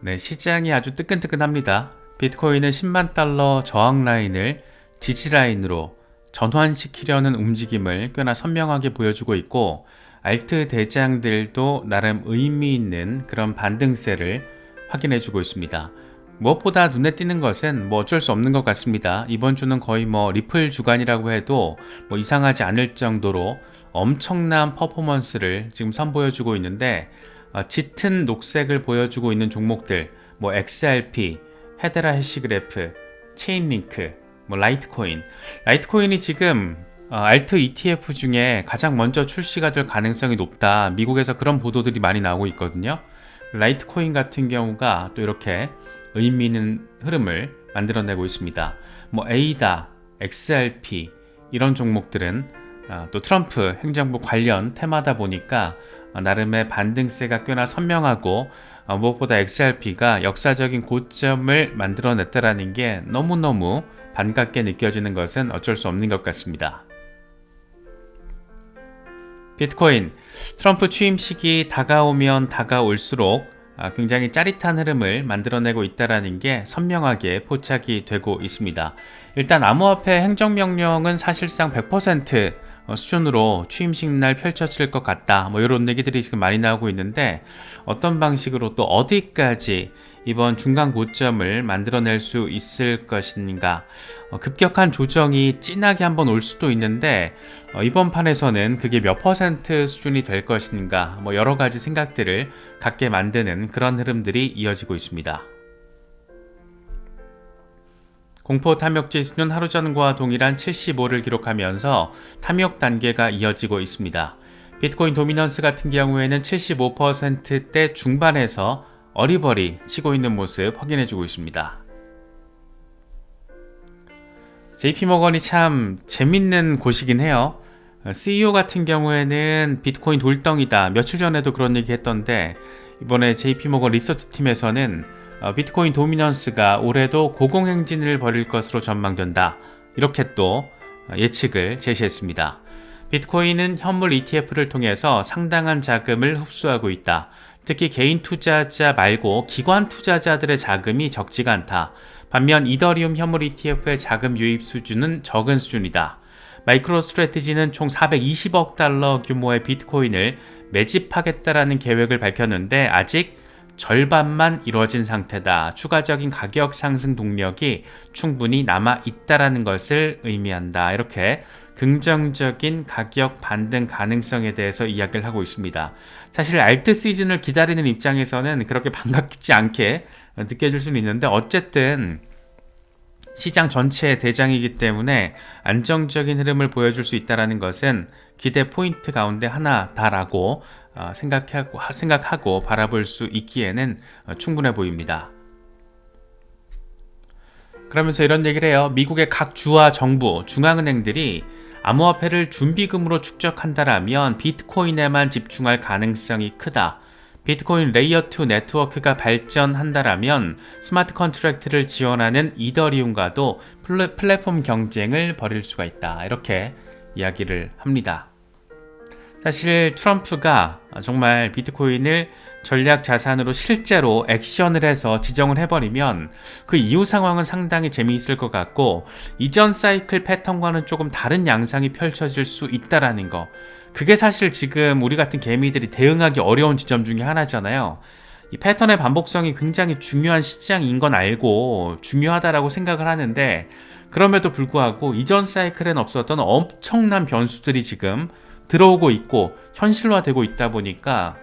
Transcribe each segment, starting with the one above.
네, 시장이 아주 뜨끈뜨끈합니다. 비트코인은 10만 달러 저항 라인을 지지 라인으로 전환시키려는 움직임을 꽤나 선명하게 보여주고 있고, 알트 대장들도 나름 의미 있는 그런 반등세를 확인해주고 있습니다. 무엇보다 눈에 띄는 것은 어쩔 수 없는 것 같습니다. 이번 주는 거의 리플 주간이라고 해도 이상하지 않을 정도로 엄청난 퍼포먼스를 지금 선보여주고 있는데, 짙은 녹색을 보여주고 있는 종목들, XRP, 헤데라 해시그래프, 체인링크, 라이트코인이 지금 알트 ETF 중에 가장 먼저 출시가 될 가능성이 높다. 미국에서 그런 보도들이 많이 나오고 있거든요. 라이트코인 같은 경우가 또 이렇게 의미 있는 흐름을 만들어내고 있습니다. 에이다, XRP 이런 종목들은 또 트럼프 행정부 관련 테마다 보니까 나름의 반등세가 꽤나 선명하고, 무엇보다 XRP가 역사적인 고점을 만들어냈다라는 게 너무너무 반갑게 느껴지는 것은 어쩔 수 없는 것 같습니다. 비트코인, 트럼프 취임식이 다가오면 다가올수록 굉장히 짜릿한 흐름을 만들어내고 있다는 게 선명하게 포착이 되고 있습니다. 일단 암호화폐 행정명령은 사실상 100% 수준으로 취임식 날 펼쳐질 것 같다. 이런 얘기들이 지금 많이 나오고 있는데, 어떤 방식으로 또 어디까지 이번 중간 고점을 만들어낼 수 있을 것인가. 급격한 조정이 진하게 한번 올 수도 있는데, 이번 판에서는 그게 몇 퍼센트 수준이 될 것인가. 여러 가지 생각들을 갖게 만드는 그런 흐름들이 이어지고 있습니다. 공포 탐욕 지수는 하루 전과 동일한 75를 기록하면서 탐욕 단계가 이어지고 있습니다. 비트코인 도미넌스 같은 경우에는 75%대 중반에서 어리버리 치고 있는 모습 확인해주고 있습니다. JP모건이 참 재밌는 곳이긴 해요. CEO 같은 경우에는 비트코인 돌덩이다. 며칠 전에도 그런 얘기 했던데, 이번에 JP모건 리서치 팀에서는 비트코인 도미넌스가 올해도 고공행진을 벌일 것으로 전망된다. 이렇게 또 예측을 제시했습니다. 비트코인은 현물 ETF를 통해서 상당한 자금을 흡수하고 있다. 특히 개인 투자자 말고 기관 투자자들의 자금이 적지가 않다. 반면 이더리움 현물 ETF의 자금 유입 수준은 적은 수준이다. 마이크로 스트래티지는 총 420억 달러 규모의 비트코인을 매집하겠다라는 계획을 밝혔는데 아직 절반만 이루어진 상태다. 추가적인 가격 상승 동력이 충분히 남아 있다라는 것을 의미한다. 이렇게 긍정적인 가격 반등 가능성에 대해서 이야기를 하고 있습니다. 사실 알트 시즌을 기다리는 입장에서는 그렇게 반갑지 않게 느껴질 수는 있는데, 어쨌든 시장 전체의 대장이기 때문에 안정적인 흐름을 보여줄 수 있다는 것은 기대 포인트 가운데 하나다라고 생각하고 바라볼 수 있기에는 충분해 보입니다. 그러면서 이런 얘기를 해요. 미국의 각 주와 정부, 중앙은행들이 암호화폐를 준비금으로 축적한다라면 비트코인에만 집중할 가능성이 크다. 비트코인 레이어2 네트워크가 발전한다라면 스마트 컨트랙트를 지원하는 이더리움과도 플랫폼 경쟁을 벌일 수가 있다. 이렇게 이야기를 합니다. 사실 트럼프가 정말 비트코인을 전략 자산으로 실제로 액션을 해서 지정을 해버리면 그 이후 상황은 상당히 재미있을 것 같고, 이전 사이클 패턴과는 조금 다른 양상이 펼쳐질 수 있다라는 거, 그게 사실 지금 우리 같은 개미들이 대응하기 어려운 지점 중에 하나잖아요. 이 패턴의 반복성이 굉장히 중요한 시장인 건 알고 중요하다라고 생각을 하는데, 그럼에도 불구하고 이전 사이클엔 없었던 엄청난 변수들이 지금 들어오고 있고 현실화되고 있다 보니까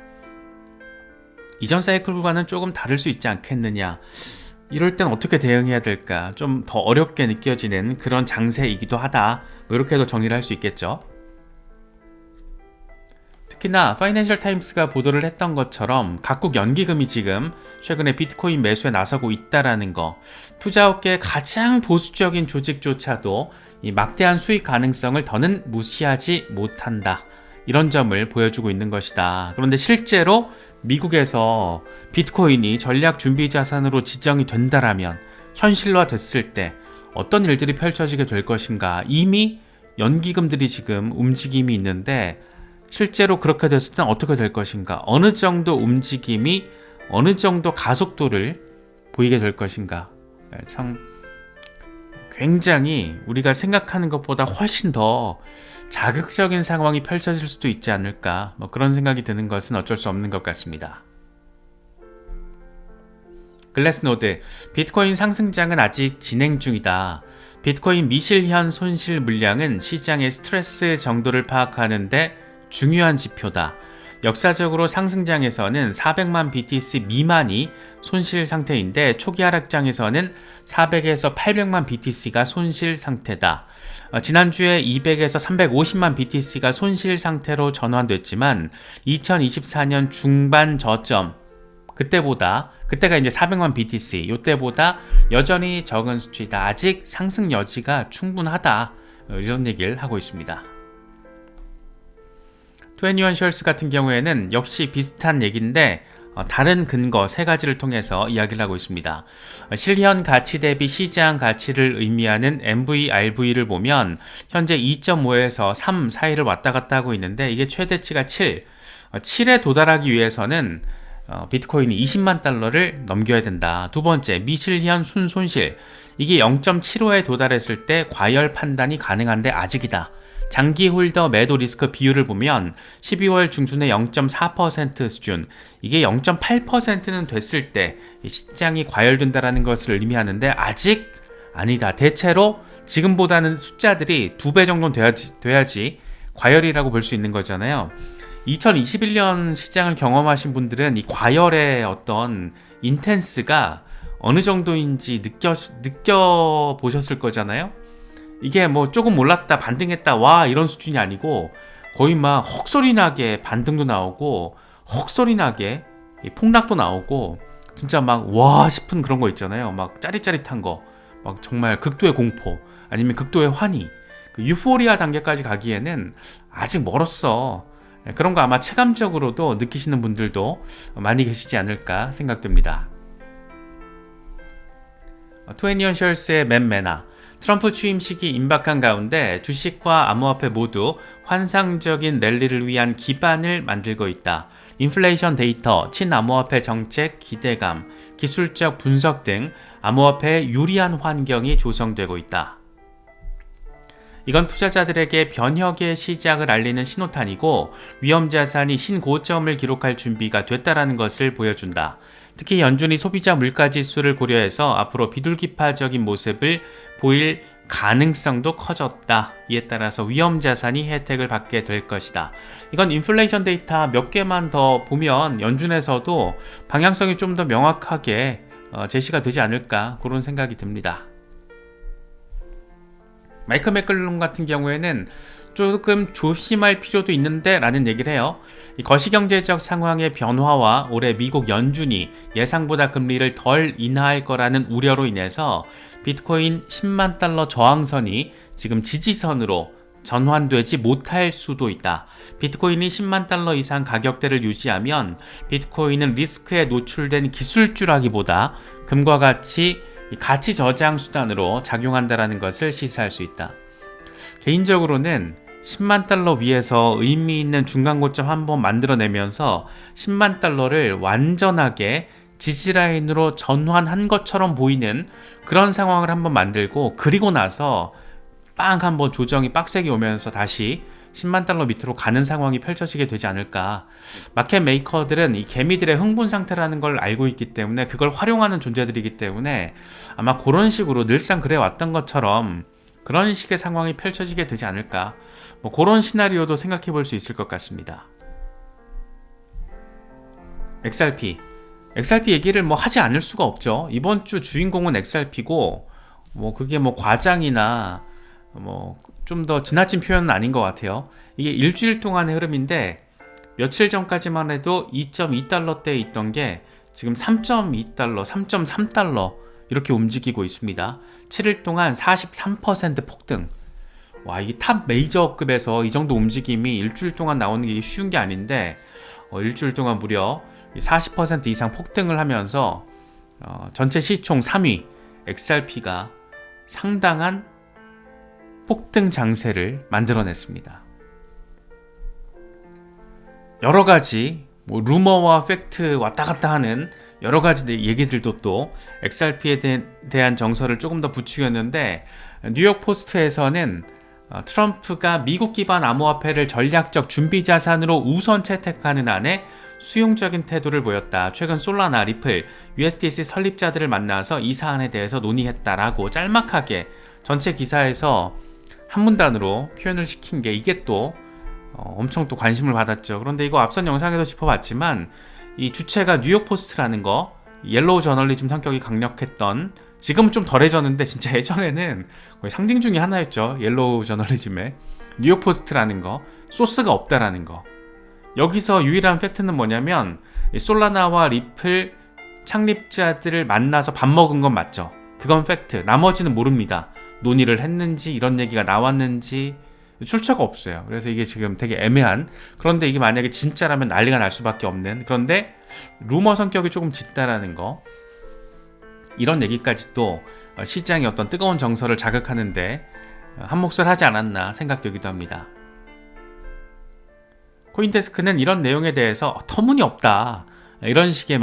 이전 사이클과는 조금 다를 수 있지 않겠느냐. 이럴 땐 어떻게 대응해야 될까? 좀 더 어렵게 느껴지는 그런 장세이기도 하다. 이렇게도 정리를 할 수 있겠죠. 특히나 파이낸셜 타임스가 보도를 했던 것처럼 각국 연기금이 지금 최근에 비트코인 매수에 나서고 있다라는 거, 투자업계의 가장 보수적인 조직조차도 이 막대한 수익 가능성을 더는 무시하지 못한다. 이런 점을 보여주고 있는 것이다. 그런데 실제로 미국에서 비트코인이 전략 준비 자산으로 지정이 된다라면, 현실화 됐을 때 어떤 일들이 펼쳐지게 될 것인가. 이미 연기금들이 지금 움직임이 있는데 실제로 그렇게 됐을 땐 어떻게 될 것인가. 어느 정도 움직임이 어느 정도 가속도를 보이게 될 것인가. 참 굉장히 우리가 생각하는 것보다 훨씬 더 자극적인 상황이 펼쳐질 수도 있지 않을까, 그런 생각이 드는 것은 어쩔 수 없는 것 같습니다. 글래스노드, 비트코인 상승장은 아직 진행 중이다. 비트코인 미실현 손실 물량은 시장의 스트레스 정도를 파악하는 데 중요한 지표다. 역사적으로 상승장에서는 400만 BTC 미만이 손실 상태인데 초기 하락장에서는 400에서 800만 BTC가 손실 상태다. 지난주에 200에서 350만 BTC가 손실 상태로 전환됐지만 2024년 중반 저점 그때가 이제 400만 BTC, 이때보다 여전히 적은 수치다. 아직 상승 여지가 충분하다. 이런 얘기를 하고 있습니다. 21셜스 같은 경우에는 역시 비슷한 얘기인데 다른 근거 3가지를 통해서 이야기를 하고 있습니다. 실현 가치 대비 시장 가치를 의미하는 MVRV를 보면 현재 2.5에서 3 사이를 왔다 갔다 하고 있는데 이게 최대치가 7에 도달하기 위해서는 비트코인이 20만 달러를 넘겨야 된다. 두 번째, 미실현 순손실. 이게 0.75에 도달했을 때 과열 판단이 가능한데 아직이다. 장기 홀더 매도 리스크 비율을 보면 12월 중순에 0.4% 수준, 이게 0.8%는 됐을 때 시장이 과열된다는 것을 의미하는데 아직 아니다. 대체로 지금보다는 숫자들이 2배 정도는 돼야지 과열이라고 볼 수 있는 거잖아요. 2021년 시장을 경험하신 분들은 이 과열의 어떤 인텐스가 어느 정도인지 느껴보셨을 거잖아요. 이게 뭐 조금 올랐다 반등했다 와 이런 수준이 아니고 거의 막 헉소리 나게 반등도 나오고 헉소리 나게 폭락도 나오고 진짜 막 와 싶은 그런 거 있잖아요. 막 짜릿짜릿한 거, 막 정말 극도의 공포 아니면 극도의 환희, 그 유포리아 단계까지 가기에는 아직 멀었어. 그런 거 아마 체감적으로도 느끼시는 분들도 많이 계시지 않을까 생각됩니다. 21셜스의 맨매나, 트럼프 취임식이 임박한 가운데 주식과 암호화폐 모두 환상적인 랠리를 위한 기반을 만들고 있다. 인플레이션 데이터, 친암호화폐 정책 기대감, 기술적 분석 등 암호화폐에 유리한 환경이 조성되고 있다. 이건 투자자들에게 변혁의 시작을 알리는 신호탄이고 위험자산이 신고점을 기록할 준비가 됐다는 것을 보여준다. 특히 연준이 소비자 물가지수를 고려해서 앞으로 비둘기파적인 모습을 보일 가능성도 커졌다. 이에 따라서 위험자산이 혜택을 받게 될 것이다. 이건 인플레이션 데이터 몇 개만 더 보면 연준에서도 방향성이 좀 더 명확하게 제시가 되지 않을까, 그런 생각이 듭니다. 마이클 맥클론 같은 경우에는 조금 조심할 필요도 있는데 라는 얘기를 해요. 이 거시경제적 상황의 변화와 올해 미국 연준이 예상보다 금리를 덜 인하할 거라는 우려로 인해서 비트코인 10만 달러 저항선이 지금 지지선으로 전환되지 못할 수도 있다. 비트코인이 10만 달러 이상 가격대를 유지하면 비트코인은 리스크에 노출된 기술주라기보다 금과 같이 가치 저장 수단으로 작용한다는 것을 시사할 수 있다. 개인적으로는 10만 달러 위에서 의미 있는 중간 고점 한번 만들어내면서 10만 달러를 완전하게 지지라인으로 전환한 것처럼 보이는 그런 상황을 한번 만들고, 그리고 나서 빵 한번 조정이 빡세게 오면서 다시 10만 달러 밑으로 가는 상황이 펼쳐지게 되지 않을까. 마켓 메이커들은 이 개미들의 흥분 상태라는 걸 알고 있기 때문에 그걸 활용하는 존재들이기 때문에 아마 그런 식으로 늘상 그래 왔던 것처럼 그런 식의 상황이 펼쳐지게 되지 않을까, 그런 시나리오도 생각해 볼 수 있을 것 같습니다. XRP 얘기를 하지 않을 수가 없죠. 이번 주 주인공은 XRP고 그게 과장이나 좀 더 지나친 표현은 아닌 것 같아요. 이게 일주일 동안의 흐름인데 며칠 전까지만 해도 2.2달러대에 있던 게 지금 3.2달러, 3.3달러 이렇게 움직이고 있습니다. 7일 동안 43% 폭등. 와, 이게 탑 메이저급에서 이 정도 움직임이 일주일 동안 나오는 게 쉬운 게 아닌데 일주일 동안 무려 40% 이상 폭등을 하면서 전체 시총 3위 XRP가 상당한 폭등 장세를 만들어냈습니다. 여러 가지 뭐 루머와 팩트 왔다 갔다 하는 여러 가지 얘기들도 또 XRP에 대한 정서를 조금 더 부추겼는데, 뉴욕 포스트에서는 트럼프가 미국 기반 암호화폐를 전략적 준비 자산으로 우선 채택하는 안에 수용적인 태도를 보였다. 최근 솔라나, 리플, USDC 설립자들을 만나서 이 사안에 대해서 논의했다라고 짤막하게 전체 기사에서 한 문단으로 표현을 시킨 게, 이게 또 엄청 또 관심을 받았죠. 그런데 이거 앞선 영상에도 짚어봤지만 이 주체가 뉴욕 포스트라는 거, 옐로우 저널리즘 성격이 강력했던, 지금은 좀 덜해졌는데 진짜 예전에는 거의 상징 중에 하나였죠. 옐로우 저널리즘의 뉴욕 포스트라는 거, 소스가 없다라는 거. 여기서 유일한 팩트는 뭐냐면 솔라나와 리플 창립자들을 만나서 밥 먹은 건 맞죠. 그건 팩트. 나머지는 모릅니다. 논의를 했는지, 이런 얘기가 나왔는지 출처가 없어요. 그래서 이게 지금 되게 애매한, 그런데 이게 만약에 진짜라면 난리가 날 수밖에 없는, 그런데 루머 성격이 조금 짙다라는 거, 이런 얘기까지 또 시장의 어떤 뜨거운 정서를 자극하는데 한몫을 하지 않았나 생각되기도 합니다. 코인데스크는 이런 내용에 대해서 터무니없다, 이런 식의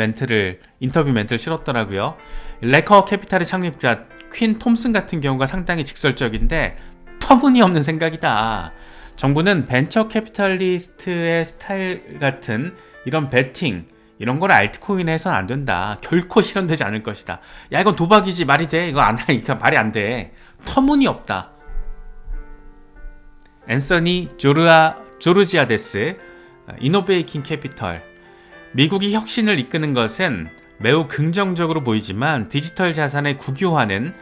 인터뷰 멘트를 실었더라고요. 레커 캐피탈의 창립자 퀸 톰슨 같은 경우가 상당히 직설적인데, 터무니없는 생각이다. 정부는 벤처 캐피탈리스트의 스타일 같은 이런 베팅, 이런 걸 알트코인에 해서는 안 된다. 결코 실현되지 않을 것이다. 야, 이건 도박이지, 말이 돼? 이거 안 하니까 말이 안 돼. 터무니없다. 앤서니 조르지아데스, 이노베이킹 캐피털. 미국이 혁신을 이끄는 것은 매우 긍정적으로 보이지만 디지털 자산의 국유화는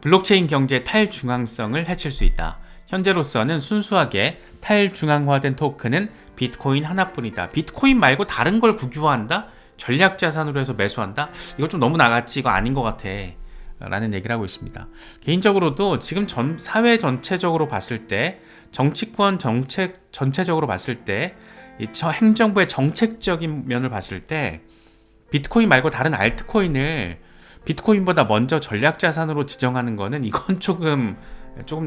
블록체인 경제의 탈중앙성을 해칠 수 있다. 현재로서는 순수하게 탈중앙화된 토큰은 비트코인 하나뿐이다. 비트코인 말고 다른 걸 국유화한다? 전략자산으로 해서 매수한다? 이거 좀 너무 나갔지, 이거 아닌 것 같아, 라는 얘기를 하고 있습니다. 개인적으로도 지금 사회 전체적으로 봤을 때, 정치권 정책 전체적으로 봤을 때, 행정부의 정책적인 면을 봤을 때 비트코인 말고 다른 알트코인을 비트코인보다 먼저 전략자산으로 지정하는 거는, 이건 조금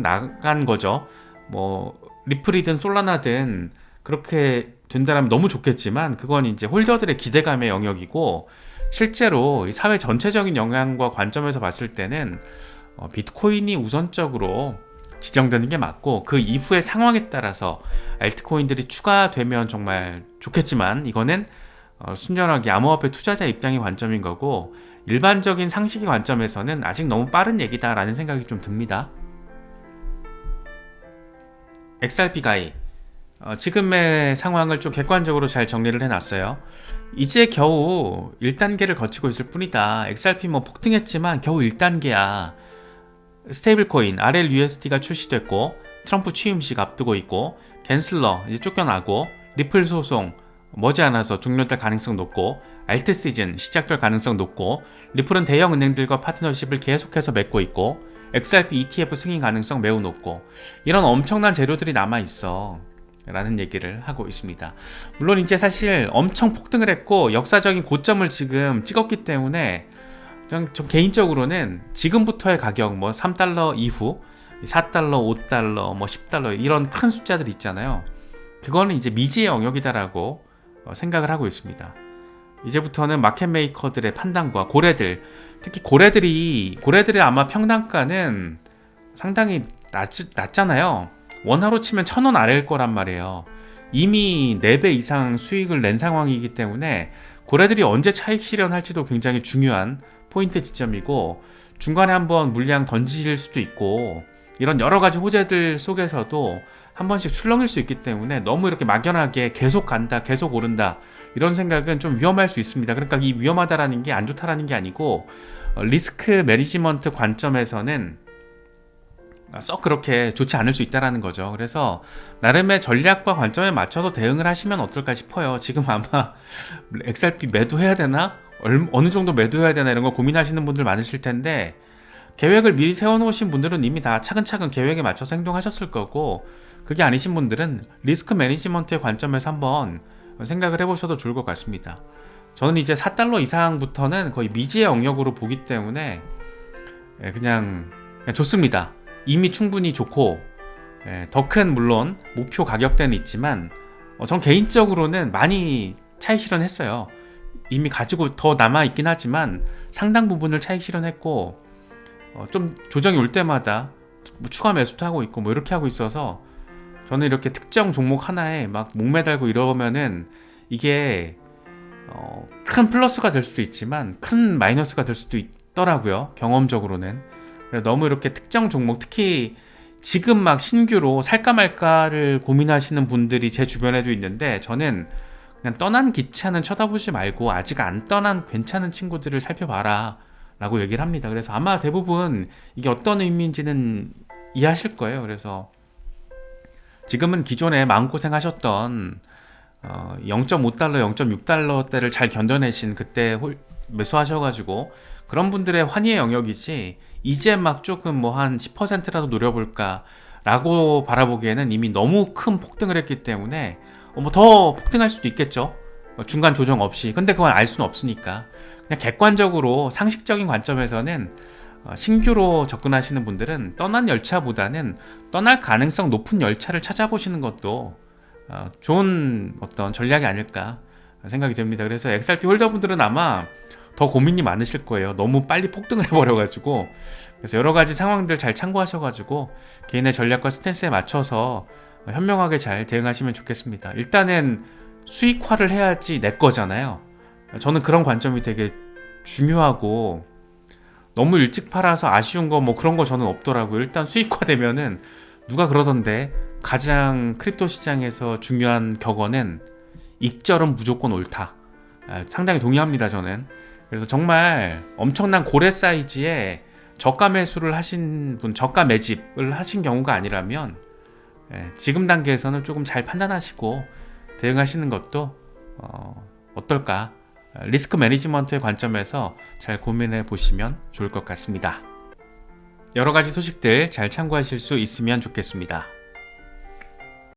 나간 거죠. 뭐 리플이든 솔라나든 그렇게 된다면 너무 좋겠지만, 그건 이제 홀더들의 기대감의 영역이고, 실제로 사회 전체적인 영향과 관점에서 봤을 때는 비트코인이 우선적으로 지정되는 게 맞고, 그 이후의 상황에 따라서 알트코인들이 추가되면 정말 좋겠지만, 이거는 순전하게 암호화폐 투자자 입장의 관점인 거고, 일반적인 상식의 관점에서는 아직 너무 빠른 얘기다라는 생각이 좀 듭니다. XRP 가이, 지금의 상황을 좀 객관적으로 잘 정리를 해놨어요. 이제 겨우 1단계를 거치고 있을 뿐이다. XRP 뭐 폭등했지만 겨우 1단계야. 스테이블 코인 RLUSD가 출시됐고, 트럼프 취임식 앞두고 있고, 갠슬러 이제 쫓겨나고, 리플 소송 머지않아서 종료될 가능성 높고, 알트 시즌 시작될 가능성 높고, 리플은 대형 은행들과 파트너십을 계속해서 맺고 있고, XRP ETF 승인 가능성 매우 높고, 이런 엄청난 재료들이 남아있어 라는 얘기를 하고 있습니다. 물론 이제 사실 엄청 폭등을 했고 역사적인 고점을 지금 찍었기 때문에, 저 개인적으로는 지금부터의 가격, 뭐 3달러 이후 4달러, 5달러, 뭐 10달러 이런 큰 숫자들 있잖아요. 그거는 이제 미지의 영역이다라고 생각을 하고 있습니다. 이제부터는 마켓 메이커들의 판단과 고래들, 특히 고래들의 아마 평단가는 상당히 낮잖아요. 원화로 치면 1,000원 아래일 거란 말이에요. 이미 4배 이상 수익을 낸 상황이기 때문에 고래들이 언제 차익 실현할지도 굉장히 중요한 포인트 지점이고, 중간에 한번 물량 던질 수도 있고, 이런 여러 가지 호재들 속에서도 한 번씩 출렁일 수 있기 때문에 너무 이렇게 막연하게 계속 간다, 계속 오른다, 이런 생각은 좀 위험할 수 있습니다. 그러니까 이 위험하다라는 게 안 좋다라는 게 아니고, 리스크 매니지먼트 관점에서는 썩 그렇게 좋지 않을 수 있다라는 거죠. 그래서 나름의 전략과 관점에 맞춰서 대응을 하시면 어떨까 싶어요. 지금 아마 XRP 매도해야 되나? 어느 정도 매도해야 되나? 이런 거 고민하시는 분들 많으실 텐데, 계획을 미리 세워놓으신 분들은 이미 다 차근차근 계획에 맞춰서 행동하셨을 거고, 그게 아니신 분들은 리스크 매니지먼트의 관점에서 한번 생각을 해보셔도 좋을 것 같습니다. 저는 이제 4달러 이상부터는 거의 미지의 영역으로 보기 때문에 그냥 좋습니다. 이미 충분히 좋고, 더 큰 물론 목표 가격대는 있지만, 전 개인적으로는 많이 차익 실현했어요. 이미 가지고 더 남아있긴 하지만 상당 부분을 차익 실현했고 좀 조정이 올 때마다 뭐 추가 매수도 하고 있고 뭐 이렇게 하고 있어서 저는 이렇게 특정 종목 하나에 막 목매달고 이러면은 이게 큰 플러스가 될 수도 있지만 큰 마이너스가 될 수도 있더라고요. 경험적으로는. 너무 이렇게 특정 종목, 특히 지금 막 신규로 살까 말까를 고민하시는 분들이 제 주변에도 있는데, 저는 그냥 떠난 기차는 쳐다보지 말고 아직 안 떠난 괜찮은 친구들을 살펴봐라 라고 얘기를 합니다. 그래서 아마 대부분 이게 어떤 의미인지는 이해하실 거예요. 그래서 지금은 기존에 마음고생 하셨던 0.5달러, 0.6달러대를 잘 견뎌내신 그때 매수하셔가지고 그런 분들의 환희의 영역이지, 이제 막 조금 뭐 한 10%라도 노려볼까 라고 바라보기에는 이미 너무 큰 폭등을 했기 때문에 뭐 더 폭등할 수도 있겠죠. 중간 조정 없이. 근데 그건 알 수는 없으니까 그냥 객관적으로 상식적인 관점에서는 신규로 접근하시는 분들은 떠난 열차보다는 떠날 가능성 높은 열차를 찾아보시는 것도 좋은 어떤 전략이 아닐까 생각이 됩니다. 그래서 XRP 홀더분들은 아마 더 고민이 많으실 거예요. 너무 빨리 폭등을 해버려가지고. 그래서 여러 가지 상황들 잘 참고하셔가지고 개인의 전략과 스탠스에 맞춰서 현명하게 잘 대응하시면 좋겠습니다. 일단은 수익화를 해야지 내 거잖아요. 저는 그런 관점이 되게 중요하고, 너무 일찍 팔아서 아쉬운 거 뭐 그런 거 저는 없더라고요. 일단 수익화 되면은, 누가 그러던데 가장 크립토 시장에서 중요한 격언은 익절은 무조건 옳다. 상당히 동의합니다, 저는. 그래서 정말 엄청난 고래 사이즈의 저가 매수를 하신 분, 저가 매집을 하신 경우가 아니라면 지금 단계에서는 조금 잘 판단하시고 대응하시는 것도 어떨까? 리스크 매니지먼트의 관점에서 잘 고민해 보시면 좋을 것 같습니다. 여러 가지 소식들 잘 참고하실 수 있으면 좋겠습니다.